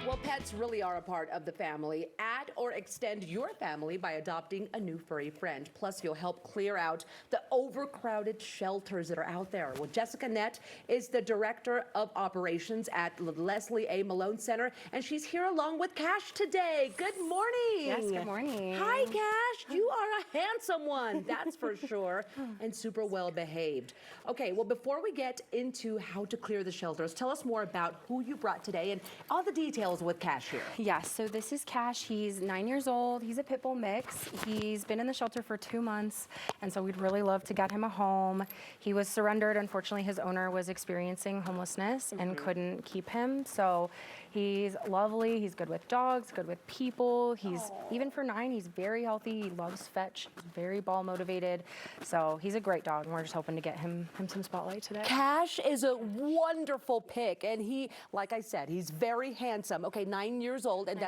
Well, pets really are a part of the family. Add or extend your family by adopting a new furry friend. Plus, you'll help clear out the overcrowded shelters that are out there. Well, Jessica Nett is the Director of Operations at the Leslie A. Malone Center, and she's here along with Cash today. Good morning. Yes, good morning. Hi, Cash. You are a handsome one, that's for sure, and super well behaved. Okay, well, before we get into how to clear the shelters, tell us more about who you brought today and all the details with Cash here. Yes, so this is Cash. He's 9 years old. He's a pit bull mix. He's been in the shelter for 2 months, and so we'd really love to get him a home. He was surrendered. Unfortunately, his owner was experiencing homelessness and couldn't keep him. So he's lovely. He's good with dogs, good with people. He's even for 9, he's very healthy. He loves fetch. He's very ball motivated. So he's a great dog, and we're just hoping to get him some spotlight today. Cash is a wonderful pick, and he, like I said, he's very handsome. Okay, 9 years old, and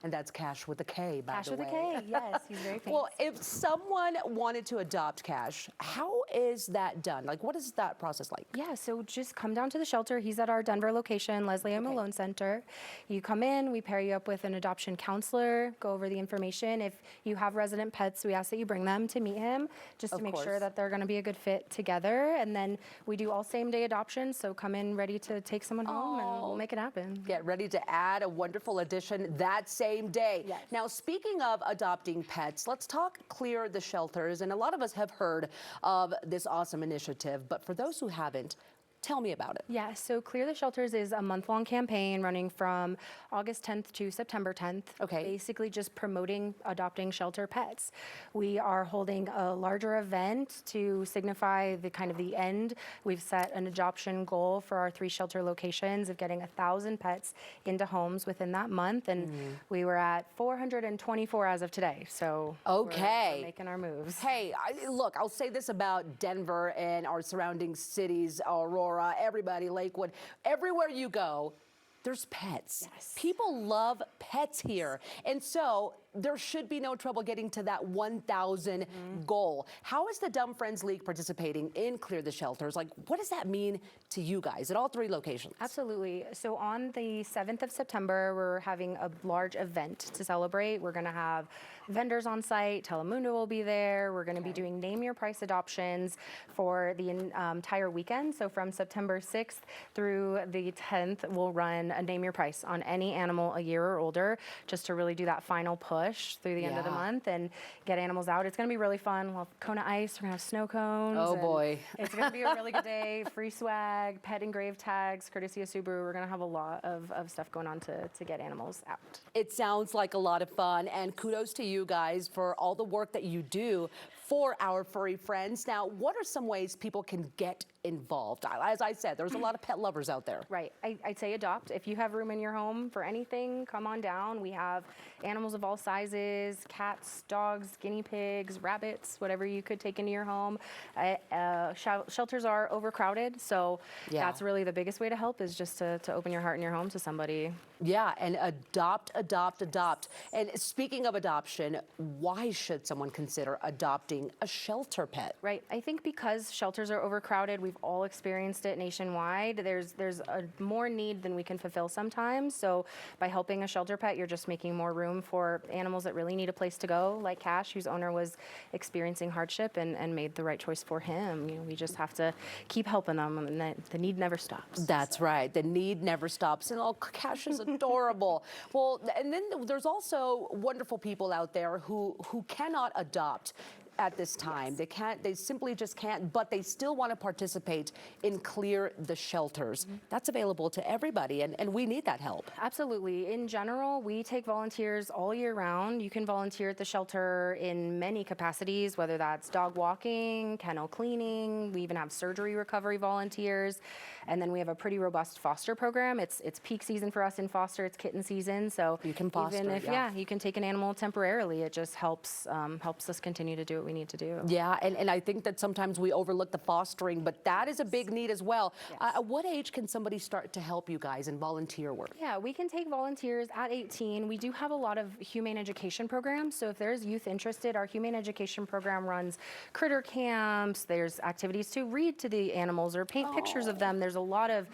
that's Cash with a K, by Cash the with way. a K, yes, he's very famous. Well, if someone wanted to adopt Cash, how is that done? Like, what is that process like? Yeah, so just come down to the shelter. He's at our Denver location, Leslie A. Malone Center. You come in, we pair you up with an adoption counselor, go over the information. If you have resident pets, we ask that you bring them to meet him, just to make sure that they're going to be a good fit together. And then we do all same-day adoptions, so come in ready to take someone home, and we'll make it happen. Get ready to add a wonderful addition that same day. Yes. Now, speaking of adopting pets, let's talk Clear the Shelters. And a lot of us have heard of this awesome initiative, but for those who haven't, tell me about it. Yeah, so Clear the Shelters is a month-long campaign running from August 10th to September 10th. Okay. Basically just promoting adopting shelter pets. We are holding a larger event to signify the kind of the end. We've set an adoption goal for our 3 shelter locations of getting 1,000 pets into homes within that month, and we were at 424 as of today. So we're making our moves. Hey, look, I'll say this about Denver and our surrounding cities, Aurora, everybody, Lakewood, everywhere you go, there's pets. Yes. People love pets here. And so there should be no trouble getting to that 1,000 goal. How is the Dumb Friends League participating in Clear the Shelters? Like, what does that mean to you guys at all 3 locations? Absolutely. So on the 7th of September, we're having a large event to celebrate. We're going to have vendors on site. Telemundo will be there. We're going to be doing Name Your Price adoptions for the entire weekend. So from September 6th through the 10th, we'll run a Name Your Price on any animal a year or older, just to really do that final push through the end of the month and get animals out. It's going to be really fun. We'll have Kona Ice. We're going to have snow cones. Oh, boy. It's going to be a really good day. Free swag, pet engraved tags, courtesy of Subaru. We're going to have a lot of stuff going on to get animals out. It sounds like a lot of fun, and kudos to you guys for all the work that you do for our furry friends. Now, what are some ways people can get involved? As I said, there's a lot of pet lovers out there. Right. I'd say adopt. If you have room in your home for anything, come on down. We have animals of all sizes, cats, dogs, guinea pigs, rabbits, whatever you could take into your home. Shelters are overcrowded, so that's really the biggest way to help, is just to open your heart and your home to somebody. Yeah, and adopt. And speaking of adoption, why should someone consider adopting a shelter pet? Right. I think because shelters are overcrowded, we've all experienced it nationwide. There's a more need than we can fulfill sometimes. So by helping a shelter pet, you're just making more room for animals that really need a place to go, like Cash, whose owner was experiencing hardship and made the right choice for him. You know, we just have to keep helping them, and the need never stops. That's right. The need never stops. And Cash is adorable. Well, and then there's also wonderful people out there who cannot adopt at this time. They simply just can't, but they still want to participate in Clear the Shelters. That's available to everybody, and we need that help. Absolutely. In general, we take volunteers all year round. You can volunteer at the shelter in many capacities, whether that's dog walking, kennel cleaning. We even have surgery recovery volunteers. And then we have a pretty robust foster program. It's peak season for us in foster. It's kitten season. So you can foster, even if you can take an animal temporarily, it just helps us continue to do what what we need to do. Yeah, and I think that sometimes we overlook the fostering, but that is a big need as well. Yes. At what age can somebody start to help you guys in volunteer work? Yeah, we can take volunteers at 18. We do have a lot of humane education programs. So if there's youth interested, our humane education program runs critter camps. There's activities to read to the animals or paint pictures of them. There's a lot of,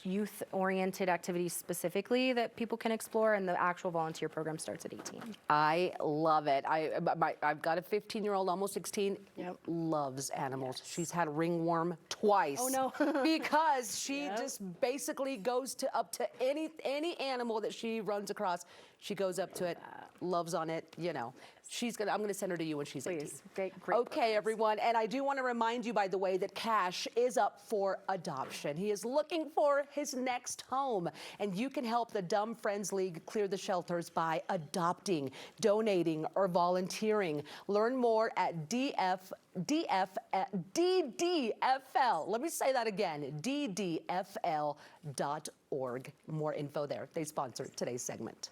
youth-oriented activities specifically that people can explore, and the actual volunteer program starts at 18. I love it. I've got a 15-year-old, almost 16, loves animals. Yes. She's had ringworm twice. Oh, no. Because she just basically goes up to any animal that she runs across. She goes up to it, loves on it, I'm gonna send her to you when she's 18. Please, great. Okay, everyone, and I do want to remind you, by the way, that Cash is up for adoption. He is looking for his next home, and you can help the Dumb Friends League clear the shelters by adopting, donating, or volunteering. Learn more at DDFL. Let me say that again, DDFL.org. More info there. They sponsor today's segment.